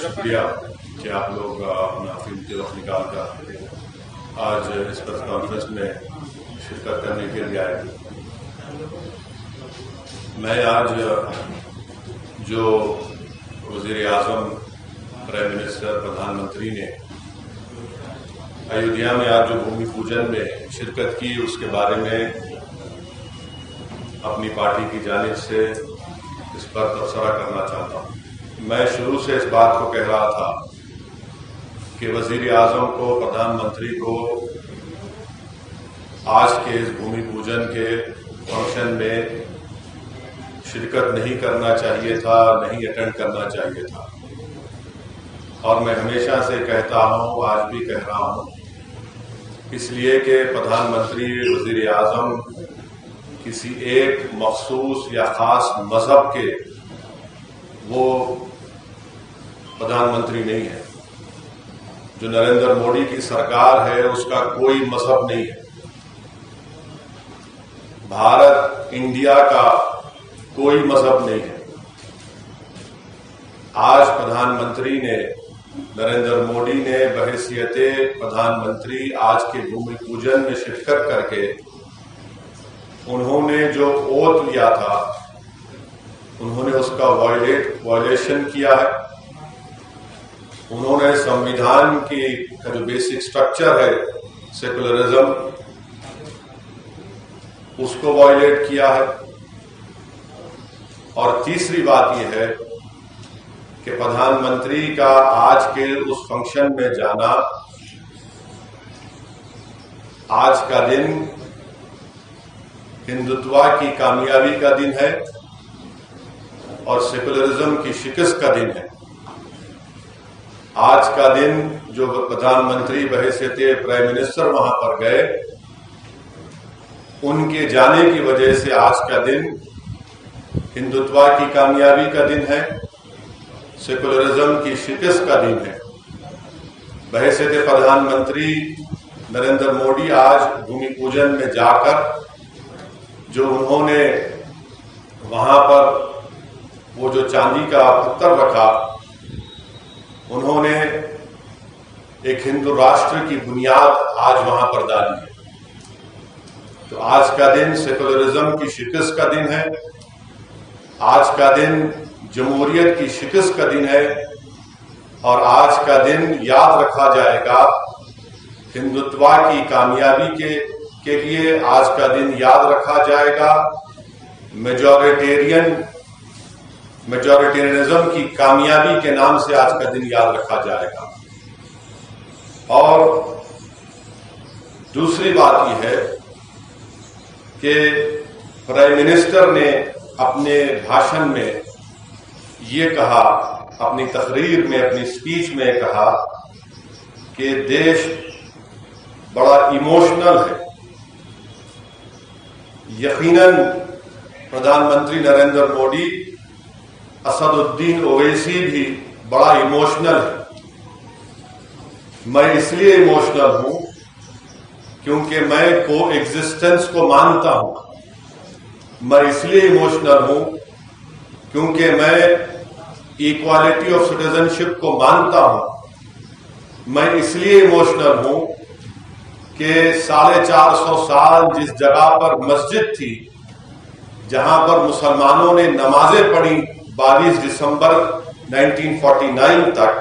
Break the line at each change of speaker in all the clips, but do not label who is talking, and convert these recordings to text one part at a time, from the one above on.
शुक्रिया कि आप लोग अपना कीमती वक्त निकाल कर आज इस प्रेस कॉन्फ्रेंस में शिरकत करने के लिए आए। मैं आज जो वज़ीर-ए-आज़म, प्राइम मिनिस्टर, प्रधानमंत्री ने अयोध्या में आज जो भूमि पूजन में शिरकत की, उसके बारे में अपनी पार्टी की जानिब से इस पर तबसरा करना चाहता हूँ। मैं शुरू से इस बात को कह रहा था कि वज़ीर-ए-आज़म को, प्रधानमंत्री को आज के इस भूमि पूजन के फंक्शन में शिरकत नहीं करना चाहिए था, नहीं अटेंड करना चाहिए था। और मैं हमेशा से कहता हूँ, आज भी कह रहा हूँ, इसलिए कि प्रधानमंत्री, वज़ीर-ए-आज़म किसी एक मखसूस या ख़ास मज़हब के वो प्रधानमंत्री नहीं है। जो नरेंद्र मोदी की सरकार है उसका कोई मज़हब नहीं है। भारत, इंडिया का कोई मज़हब नहीं है। आज प्रधानमंत्री ने, नरेंद्र मोदी ने बहैसियते प्रधानमंत्री आज के भूमि पूजन में शिरकत करके उन्होंने जो ओथ लिया था, उन्होंने उसका वायलेशन किया है। उन्होंने संविधान की जो बेसिक स्ट्रक्चर है, सेकुलरिज्म, उसको वायलेट किया है। और तीसरी बात यह है कि प्रधानमंत्री का आज के उस फंक्शन में जाना, आज का दिन हिंदुत्व की कामयाबी का दिन है और सेकुलरिज्म की शिकस्त का दिन है। आज का दिन जो प्रधानमंत्री बहैसियते प्राइम मिनिस्टर वहां पर गए, उनके जाने की वजह से आज का दिन हिंदुत्व की कामयाबी का दिन है, सेकुलरिज्म की शिकस्त का दिन है। बहैसियते प्रधानमंत्री नरेंद्र मोदी आज भूमि पूजन में जाकर जो उन्होंने वहां पर वो जो चांदी का पत्थर रखा, उन्होंने एक हिंदू राष्ट्र की बुनियाद आज वहां पर डाली है। तो आज का दिन सेकुलरिज्म की शिकस्त का दिन है। आज का दिन जमहूरियत की शिकस्त का दिन है। और आज का दिन याद रखा जाएगा हिंदुत्व की कामयाबी के लिए। आज का दिन याद रखा जाएगा मेजॉरिटेरियनिज्म की कामयाबी के नाम से आज का दिन याद रखा जाएगा। और दूसरी बात यह है कि प्राइम मिनिस्टर ने अपने भाषण में ये कहा, अपनी तकरीर में, अपनी स्पीच में कहा कि देश बड़ा इमोशनल है। यकीनन प्रधानमंत्री नरेंद्र मोदी, असदुद्दीन ओवैसी भी बड़ा इमोशनल है। मैं इसलिए इमोशनल हूं क्योंकि मैं को एग्जिस्टेंस को मानता हूं। मैं इसलिए इमोशनल हूं क्योंकि मैं इक्वालिटी ऑफ सिटीजनशिप को मानता हूं। मैं इसलिए इमोशनल हूं कि 450 साल जिस जगह पर मस्जिद थी, जहां पर मुसलमानों ने नमाजें पढ़ी 22 दिसंबर 1949 तक,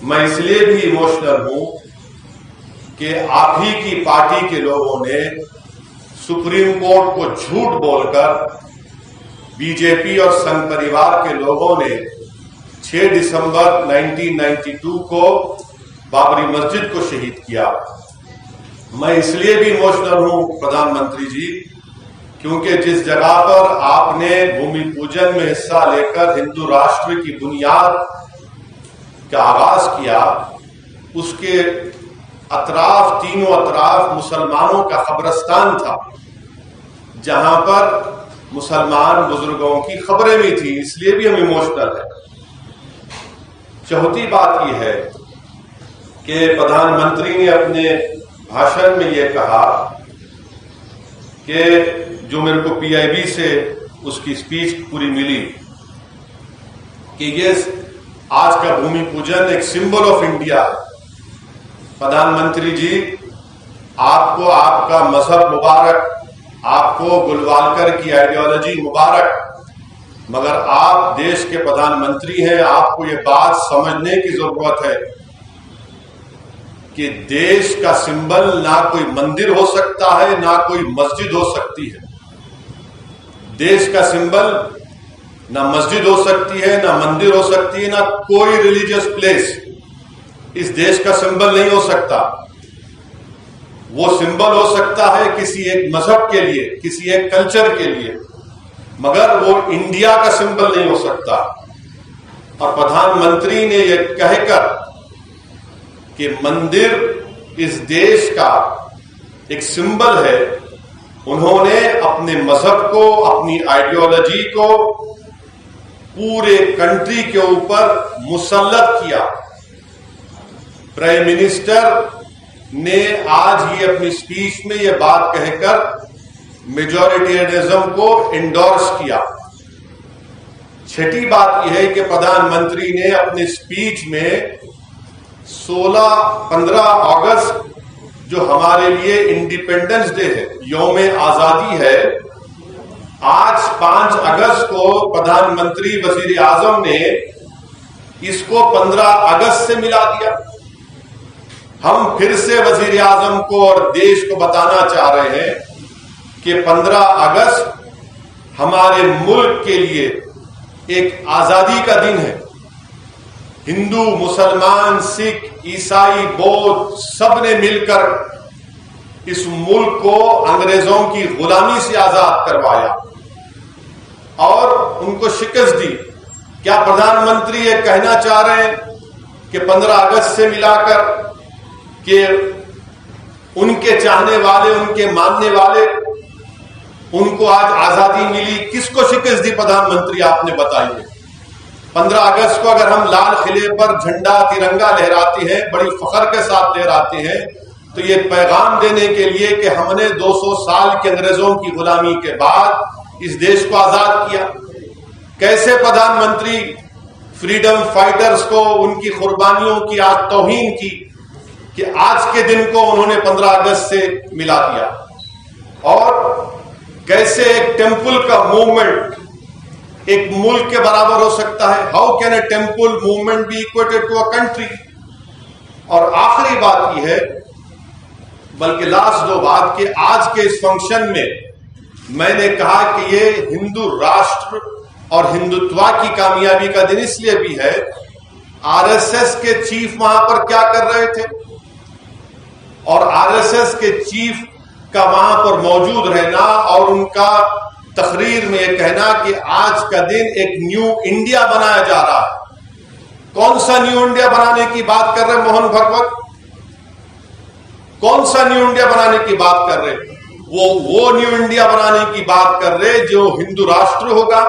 मैं इसलिए भी इमोशनल हूं कि आप ही की पार्टी के लोगों ने सुप्रीम कोर्ट को झूठ बोलकर, बीजेपी और संघ परिवार के लोगों ने 6 दिसंबर 1992 को बाबरी मस्जिद को शहीद किया। मैं इसलिए भी इमोशनल हूं प्रधानमंत्री जी क्योंकि जिस जगह पर आपने भूमि पूजन में हिस्सा लेकर हिंदू राष्ट्र की बुनियाद का आगाज किया, उसके अतराफ, तीनों अतराफ मुसलमानों का कब्रिस्तान था, जहां पर मुसलमान बुजुर्गों की खबरें भी थी। इसलिए भी हम इमोशनल है। चौथी बात यह है कि प्रधानमंत्री ने अपने भाषण में यह कहा कि जो मेरे को पीआईबी से उसकी स्पीच पूरी मिली कि ये आज का भूमि पूजन एक सिंबल ऑफ इंडिया है। प्रधानमंत्री जी, आपको आपका मजहब मुबारक, आपको गुलवालकर की आइडियोलॉजी मुबारक, मगर आप देश के प्रधानमंत्री हैं। आपको ये बात समझने की जरूरत है कि देश का सिंबल ना कोई मंदिर हो सकता है, ना कोई मस्जिद हो सकती है। देश का सिंबल ना मस्जिद हो सकती है, ना मंदिर हो सकती है, ना कोई रिलीजियस प्लेस इस देश का सिंबल नहीं हो सकता। वो सिंबल हो सकता है किसी एक मजहब के लिए, किसी एक कल्चर के लिए, मगर वो इंडिया का सिंबल नहीं हो सकता। और प्रधानमंत्री ने यह कहकर कि मंदिर इस देश का एक सिंबल है, उन्होंने अपने मजहब को, अपनी आइडियोलॉजी को पूरे कंट्री के ऊपर मुसल्लत किया। प्राइम मिनिस्टर ने आज ये अपनी स्पीच में ये बात कहकर मेजॉरिटेरियनिज्म को इंडोर्स किया। छठी बात यह है कि प्रधानमंत्री ने अपनी स्पीच में 15 अगस्त जो हमारे लिए इंडिपेंडेंस डे है, यौम आजादी है, आज 5 अगस्त को प्रधानमंत्री वजीर आजम ने इसको 15 अगस्त से मिला दिया। हम फिर से वजीर आजम को और देश को बताना चाह रहे हैं कि 15 अगस्त हमारे मुल्क के लिए एक आजादी का दिन है। हिंदू, मुसलमान, सिख, ईसाई, बौद्ध सबने मिलकर इस मुल्क को अंग्रेजों की गुलामी से आजाद करवाया और उनको शिकस्त दी। क्या प्रधानमंत्री ये कहना चाह रहे हैं कि 15 अगस्त से मिलाकर कि उनके चाहने वाले, उनके मानने वाले, उनको आज आजादी मिली? किसको शिकस्त दी प्रधानमंत्री, आपने बताइए। 15 अगस्त को अगर हम लाल किले पर झंडा तिरंगा लहराते हैं, बड़ी फख्र के साथ लहराते हैं, तो ये पैगाम देने के लिए कि हमने 200 साल के अंग्रेजों की गुलामी के बाद इस देश को आजाद किया। कैसे प्रधानमंत्री फ्रीडम फाइटर्स को, उनकी कुर्बानियों की आज तौहीन की कि आज के दिन को उन्होंने 15 अगस्त से मिला दिया। और कैसे एक टेंपल का मूवमेंट एक मुल्क के बराबर हो सकता है? How can a temple movement be equated to a country? और आखिरी बात यह है, बल्कि लास्ट 2 बात, कि आज के इस फंक्शन में मैंने कहा कि ये हिंदू राष्ट्र और हिंदुत्व की कामयाबी का दिन इसलिए भी है, आरएसएस के चीफ वहां पर क्या कर रहे थे और आरएसएस के चीफ का वहां पर मौजूद रहना और उनका तकरीर में यह कहना कि आज का दिन एक न्यू इंडिया बनाया जा रहा है। कौन सा न्यू इंडिया बनाने की बात कर रहे मोहन भागवत? कौन सा न्यू इंडिया बनाने की बात कर रहे? वो न्यू इंडिया बनाने की बात कर रहे जो हिंदू राष्ट्र होगा,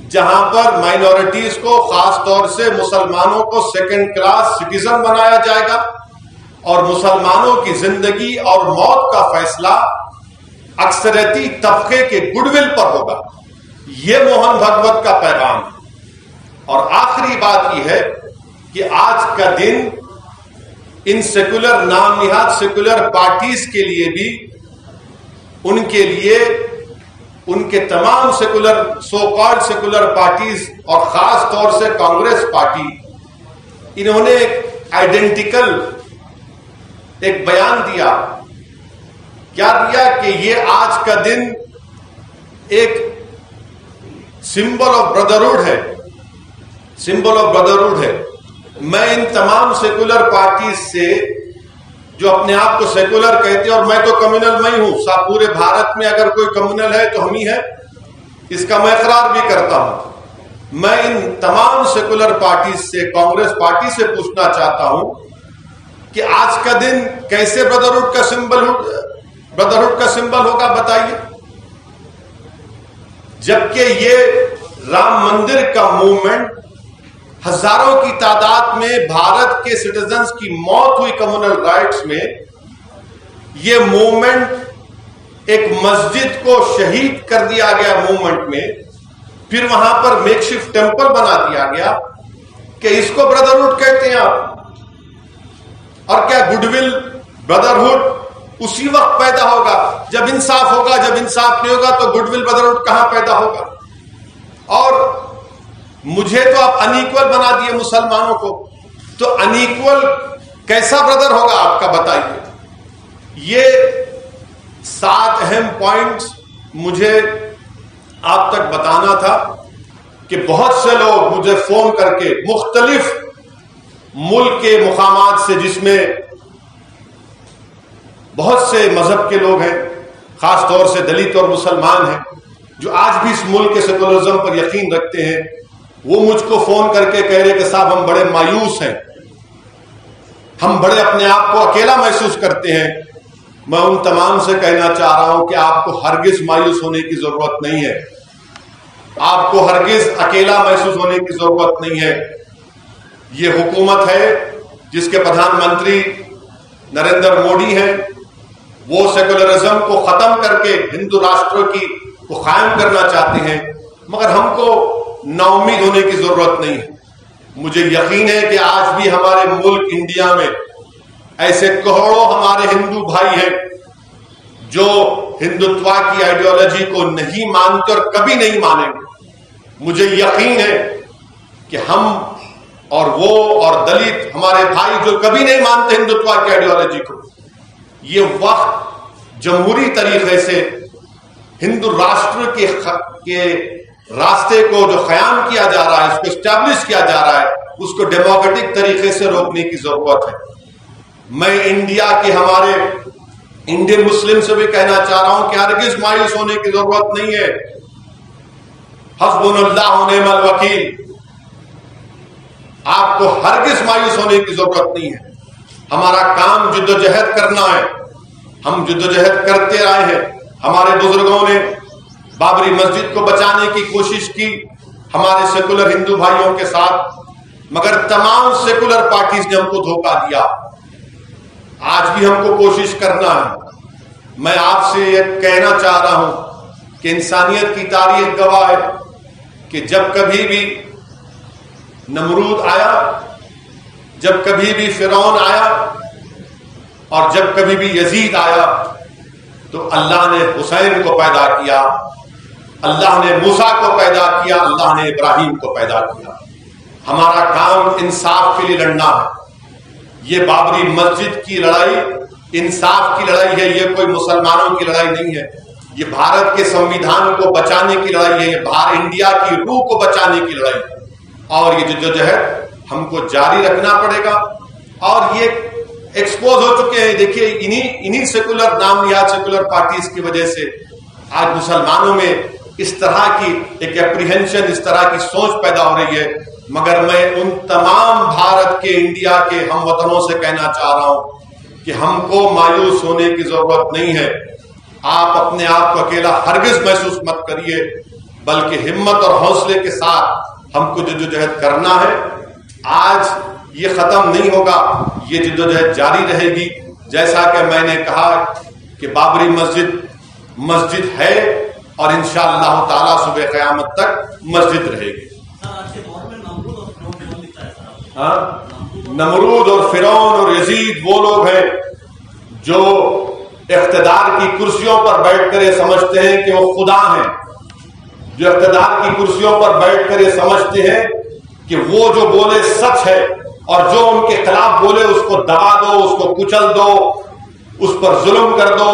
जहां पर माइनॉरिटीज को, खास तौर से मुसलमानों को सेकंड क्लास सिटीजन बनाया जाएगा और मुसलमानों की जिंदगी और मौत का फैसला अक्सरियती तबके के गुडविल पर होगा। यह मोहन भागवत का पैगाम है। और आखिरी बात यह है कि आज का दिन इन सेकुलर, नाम निहाद सेकुलर पार्टीज के लिए भी, उनके लिए, उनके तमाम secular, so called secular parties और खास तौर से कांग्रेस पार्टी, इन्होंने आइडेंटिकल एक बयान दिया। क्या दिया? कि ये आज का दिन एक सिंबल ऑफ ब्रदरहुड है, सिंबल ऑफ ब्रदरहुड है। मैं इन तमाम सेकुलर पार्टीज से, जो अपने आप को सेकुलर कहते हैं, और मैं तो कम्युनल मैं हूं, पूरे भारत में अगर कोई कम्युनल है तो हम ही है, इसका मैं इकरार भी करता हूं। मैं इन तमाम सेकुलर पार्टीज से, कांग्रेस पार्टी से पूछना चाहता हूं कि आज का दिन कैसे ब्रदरहुड का सिंबल होगा, बताइए। जबकि ये राम मंदिर का मूवमेंट, हजारों की तादाद में भारत के सिटीजन्स की मौत हुई कम्युनल राइट्स में, ये मूवमेंट एक मस्जिद को शहीद कर दिया गया मूवमेंट में, फिर वहां पर मेकशिफ्ट टेंपल बना दिया गया कि इसको ब्रदरहुड कहते हैं आप? और क्या गुडविल, ब्रदरहुड उसी वक्त पैदा होगा जब इंसाफ होगा। जब इंसाफ नहीं होगा तो गुडविल, ब्रदरहुड कहां पैदा होगा? और मुझे तो आप अनइक्वल बना दिए मुसलमानों को, तो अनइक्वल कैसा ब्रदर होगा आपका, बताइए। ये 7 अहम पॉइंट्स मुझे आप तक बताना था कि बहुत से लोग मुझे फोन करके मुख्तलिफ मुल्क के मुकामात से, जिसमें बहुत से मजहब के लोग हैं, खास तौर से दलित और मुसलमान हैं, जो आज भी इस मुल्क के सेकुलरिज्म पर यकीन रखते हैं, वो मुझको फोन करके कह रहे कि साहब हम बड़े मायूस हैं, हम बड़े अपने आप को अकेला महसूस करते हैं। मैं उन तमाम से कहना चाह रहा हूं कि आपको हरगिज मायूस होने की जरूरत नहीं है, आपको हरगिज अकेला महसूस होने की जरूरत नहीं है। ये हुकूमत है जिसके प्रधानमंत्री नरेंद्र मोदी हैं, वो सेकुलरिज्म को खत्म करके हिंदू राष्ट्र की को कायम करना चाहते हैं, मगर हमको नाउम्मीद होने की जरूरत नहीं है। मुझे यकीन है कि आज भी हमारे मुल्क इंडिया में ऐसे करोड़ों हमारे हिंदू भाई हैं जो हिंदुत्व की आइडियोलॉजी को नहीं मानते और कभी नहीं मानेंगे। मुझे यकीन है कि हम और वो और दलित हमारे भाई जो कभी नहीं मानते हिंदुत्व की आइडियोलॉजी को, ये वक्त जमहूरी तरीके से हिंदू राष्ट्र के रास्ते को जो क़याम किया जा रहा है, उसको एस्टैब्लिश किया जा रहा है, उसको डेमोक्रेटिक तरीके से रोकने की जरूरत है। मैं इंडिया के हमारे इंडियन मुस्लिम से भी कहना चाह रहा हूं कि हरगिज मायूस होने की जरूरत नहीं है। हस्बुनल्लाह व निअमल वकील, आपको हरगिज मायूस होने की जरूरत नहीं है। हमारा काम जिद्दोजहद करना है, हम जिद्दोजहद करते आए हैं। हमारे बुजुर्गों ने बाबरी मस्जिद को बचाने की कोशिश की हमारे सेकुलर हिंदू भाइयों के साथ, मगर तमाम सेकुलर पार्टीज ने हमको धोखा दिया। आज भी हमको कोशिश करना है। मैं आपसे यह कहना चाह रहा हूं कि इंसानियत की तारीख गवाह है कि जब कभी भी नमरूद आया, जब कभी भी फिरौन आया और जब कभी भी यजीद आया, तो अल्लाह ने हुसैन को पैदा किया, अल्लाह ने मूसा को पैदा किया, अल्लाह ने इब्राहिम को पैदा किया। हमारा काम इंसाफ के लिए लड़ना है। ये बाबरी मस्जिद की लड़ाई इंसाफ की लड़ाई है, ये कोई मुसलमानों की लड़ाई नहीं है। ये भारत के संविधान को बचाने की लड़ाई है, ये भारत इंडिया की रूह को बचाने की लड़ाई है। और ये जिद्दोजहद हमको जारी रखना पड़ेगा। और ये एक्सपोज हो चुके हैं, देखिए इन्हीं सेकुलर नाम लिया सेकुलर पार्टीज की वजह से आज मुसलमानों में इस तरह की एक एप्रीहेंशन, इस तरह की सोच पैदा हो रही है। मगर मैं उन तमाम भारत के, इंडिया के हमवतनों से कहना चाह रहा हूं कि हमको मायूस होने की जरूरत नहीं है। आप अपने आप को अकेला हरगिज महसूस मत करिए, बल्कि हिम्मत और हौसले के साथ हमको जिद्दोजहद करना है। आज ये खत्म नहीं होगा, ये जिद्दोजहद जारी रहेगी। जैसा कि मैंने कहा कि बाबरी मस्जिद है और इंशाअल्लाह ताला सुबह क़यामत तक मस्जिद रहेगी। नमरूद और फिरौन और यजीद वो लोग हैं जो इख्तिदार की कुर्सियों पर बैठकर ये समझते हैं कि वो खुदा हैं, जो इख्तिदार की कुर्सियों पर बैठकर ये समझते हैं कि वो जो बोले सच है और जो उनके खिलाफ बोले उसको दबा दो, उसको कुचल दो, उस पर जुल्म कर दो,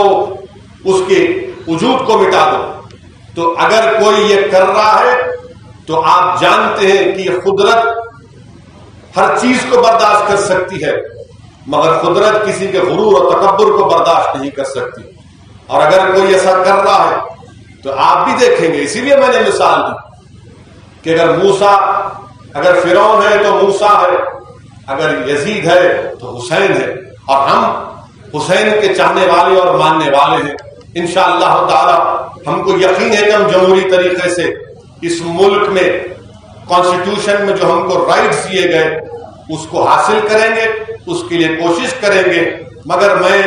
उसके वजूद को मिटा दो। तो अगर कोई ये कर रहा है तो आप जानते हैं कि ये कुदरत हर चीज को बर्दाश्त कर सकती है, मगर कुदरत किसी के गुरूर और तकब्बुर को बर्दाश्त नहीं कर सकती। और अगर कोई ऐसा कर रहा है तो आप भी देखेंगे। इसीलिए मैंने मिसाल दी कि अगर फिरौन है तो मूसा है, अगर यजीद है तो हुसैन है, और हम हुसैन के चाहने वाले और मानने वाले हैं। इंशाअल्लाह ताला हमको यकीन है कि हम जमहूरी तरीके से इस मुल्क में कॉन्स्टिट्यूशन में जो हमको राइट्स दिए गए उसको हासिल करेंगे, उसके लिए कोशिश करेंगे। मगर मैं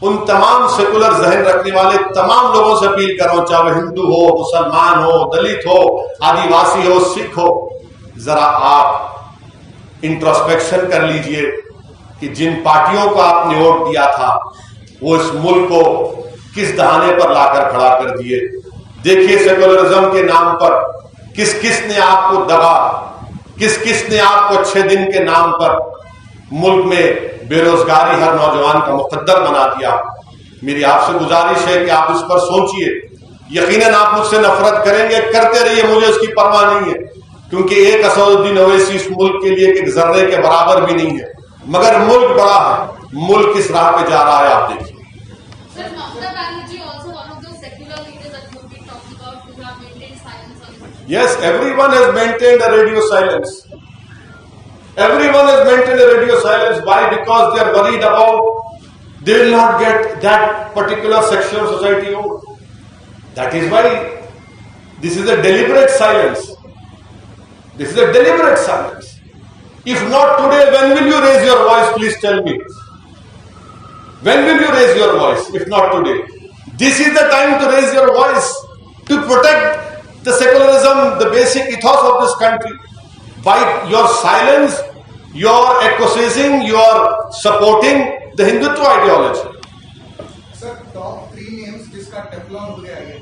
उन तमाम सेकुलर जहन रखने वाले तमाम लोगों से अपील कर रहा हूं, चाहे हिंदू हो, मुसलमान हो, दलित हो, आदिवासी हो, सिख हो, जरा आप इंट्रोस्पेक्शन कर लीजिए कि जिन पार्टियों को आपने वोट दिया था वो इस मुल्क को किस दहाने पर लाकर खड़ा कर दिए। देखिए सेकुलरिज्म के नाम पर किस किस ने आपको दगा, किस किस ने आपको 6 दिन के नाम पर मुल्क में बेरोजगारी हर नौजवान का मुकद्दर बना दिया। मेरी आपसे गुजारिश है कि आप इस पर सोचिए। यकीनन आप मुझसे नफरत करेंगे, करते रहिए, मुझे उसकी परवाह नहीं है, क्योंकि एक असदुद्दीन ओवैसी इस मुल्क के लिए एक जर्रे के बराबर भी नहीं है। मगर मुल्क बड़ा है, मुल्क किस राह पे जा रहा है आप देखिए। Yes, everyone has maintained a radio silence. Everyone has maintained a radio silence. Why? Because they are worried about they will not get that particular section of society vote. That is why this is a deliberate silence. This is a deliberate silence. If not today, when will you raise your voice? Please tell me. When will you raise your voice? If not today. This is the time to raise your voice, to protect the secularism, the basic ethos of this country. By your silence, you are acquiescing, you are supporting the Hindutva ideology.
Sir, top 3 names जिसका Teflon हो गया है ये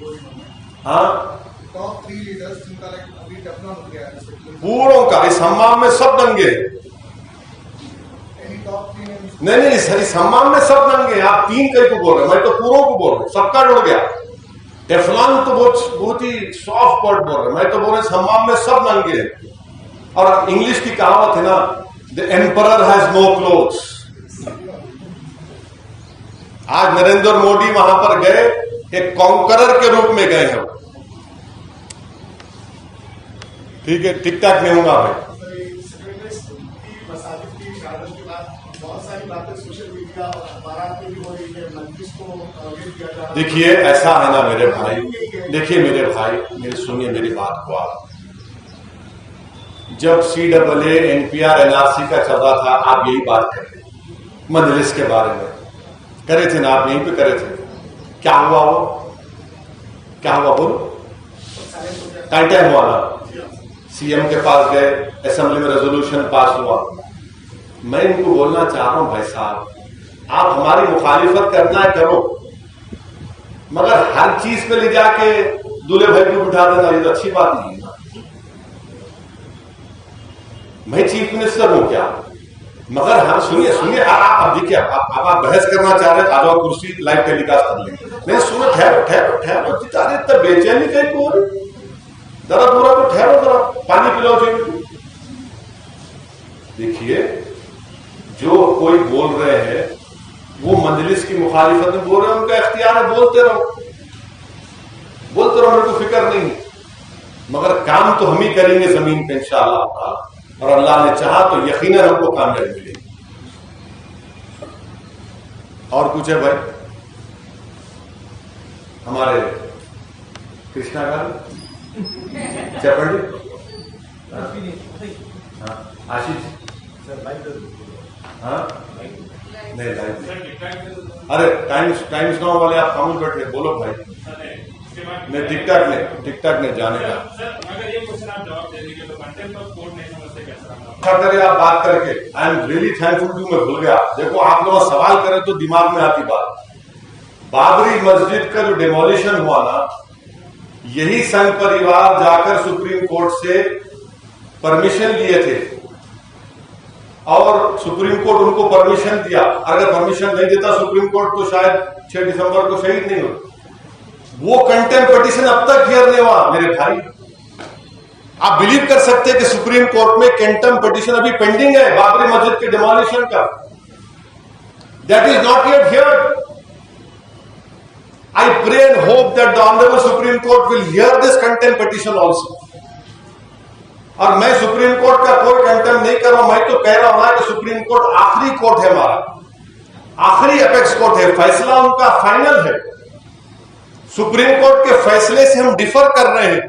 हाँ,
top 3 leaders जिनका अभी Teflon हो गया है
बूढ़ों का इस हम्माम में सब दंगे।
Any top 3 names?
नहीं, इस हम्माम में सब दंगे। आप 3 कई को बोल रहे हैं, मैं तो पूरों को बोल रहा हूँ, सबका जुड़ गया। टेफ्लॉन तो बहुत ही सॉफ्ट वर्ड बोल रहे हैं, मैं तो बोल रहा हूँ हम्माम में सब नंगे हैं। और इंग्लिश की कहावत है ना, the emperor has no clothes. आज नरेंद्र मोदी वहां पर गए, एक कॉन्करर के रूप में गए हैं। ठीक है, टिक टाक नहीं होगा भाई। देखिए ऐसा है ना मेरे भाई, देखिए मेरे भाई, मेरे सुनिए मेरी बात को आप। जब CAA NPR NRC का चल रहा था, आप यही बात कर रहे थे, मजलिस के बारे में करे थे ना, आप यहीं पे करे थे। क्या हुआ वो, क्या हुआ बोलो? टाइम हुआ ना, CM के पास गए, असेंबली में रेजोल्यूशन पास हुआ। मैं इनको बोलना चाह रहा हूं भाई साहब, आप हमारी मुखालिफत करना है करो, मगर हर चीज पे ले जाके दूल्हे भाई को बिठा देना ये तो अच्छी बात नहीं है ना। मैं चीफ मिनिस्टर हूं क्या? मगर हाँ सुनिए आप देखिए, आप बहस करना चाह रहे हैं, आ जाओ कुर्सी लाइव टेलीकास्ट कर लेंगे। नहीं सुनो, ठहरो जितारे इतना बेचैनी कहीं को जरा पूरा तो ठहरो, जरा पानी पिलाओ जी। देखिए जो कोई बोल रहे हैं वो मजलिस की मुखालिफत में बोल रहे हैं, उनका इख्तियार है, बोलते रहो, मेरे को फिक्र नहीं, मगर काम तो हम ही करेंगे जमीन पे इंशाअल्लाह, और अल्लाह ने चाहा तो यकीनन हमको कामयाबी मिलेगी। और कुछ है भाई? हमारे कृष्णा गारू चपड़ी, आशीष, हाँ नहीं लाइव, अरे टाइम्स नाउ वाले आप खामोश बैठे, बोलो भाई। नहीं टिकटॉक ने जाने का
अगर ये क्वेश्चन आप जवाब दे देंगे तो कंटेंट ऑफ कोर्ट नहीं समझते कैसा?
अच्छा करे आप बात करके, I am really thankful to, मैं भूल गया। देखो आप लोग सवाल करें तो दिमाग में आती बात। बाबरी मस्जिद का जो डिमोलिशन हुआ ना, यही संघ परिवार जाकर सुप्रीम कोर्ट से परमिशन लिए थे और सुप्रीम कोर्ट उनको परमिशन दिया। अगर परमिशन नहीं देता सुप्रीम कोर्ट तो शायद 6 दिसंबर को शहीद नहीं होता। वो कंटेम्प्ट पिटीशन अब तक हियर नहीं हुआ मेरे भाई। आप बिलीव कर सकते हैं कि सुप्रीम कोर्ट में कंटेम्प्ट पिटीशन अभी पेंडिंग है बाबरी मस्जिद के डिमोलिशन का। That is not yet here. I pray and hope that the Honorable Supreme Court will hear this contempt petition also. और मैं सुप्रीम कोर्ट का कोई कंटेम्प्ट नहीं कर रहा हूं, मैं तो कह रहा हूं कि सुप्रीम कोर्ट आखिरी कोर्ट है हमारा, आखिरी अपेक्स कोर्ट है, फैसला उनका फाइनल है। सुप्रीम कोर्ट के फैसले से हम डिफर कर रहे हैं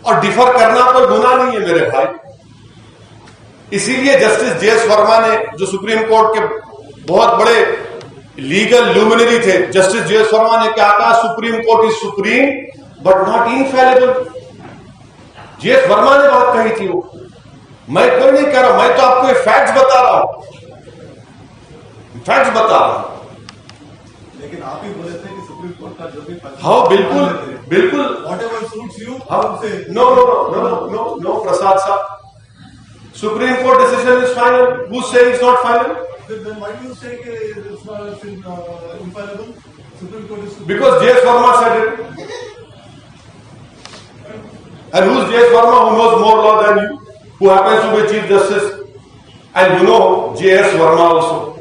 और डिफर करना कोई गुनाह नहीं है मेरे भाई। इसीलिए जस्टिस जेएस वर्मा ने, जो सुप्रीम कोर्ट के बहुत बड़े लीगल ल्यूमिनरी थे, जस्टिस जेएस वर्मा ने क्या कहा, supreme court is supreme but not infallible. JS Verma ने बात कही थी वो, मैं कोई नहीं कह रहा, मैं तो आपको फैक्ट्स बता रहा हूं, फैक्ट्स बता रहा हूं।
लेकिन आप ही बोले थे कि सुप्रीम कोर्ट का जो भी फैसला,
हाँ बिल्कुल बिल्कुल,
whatever suits you,
हाँ,
उनसे
no, Prasad साहब, Supreme Court decision is final. Who saying it's not final?
then why do you say कि it's not infallible? Supreme Court is
Because J.S. Verma said it. And who's J.S. Verma, who knows more law than you, who happens to be Chief Justice, and you know J.S. Verma also.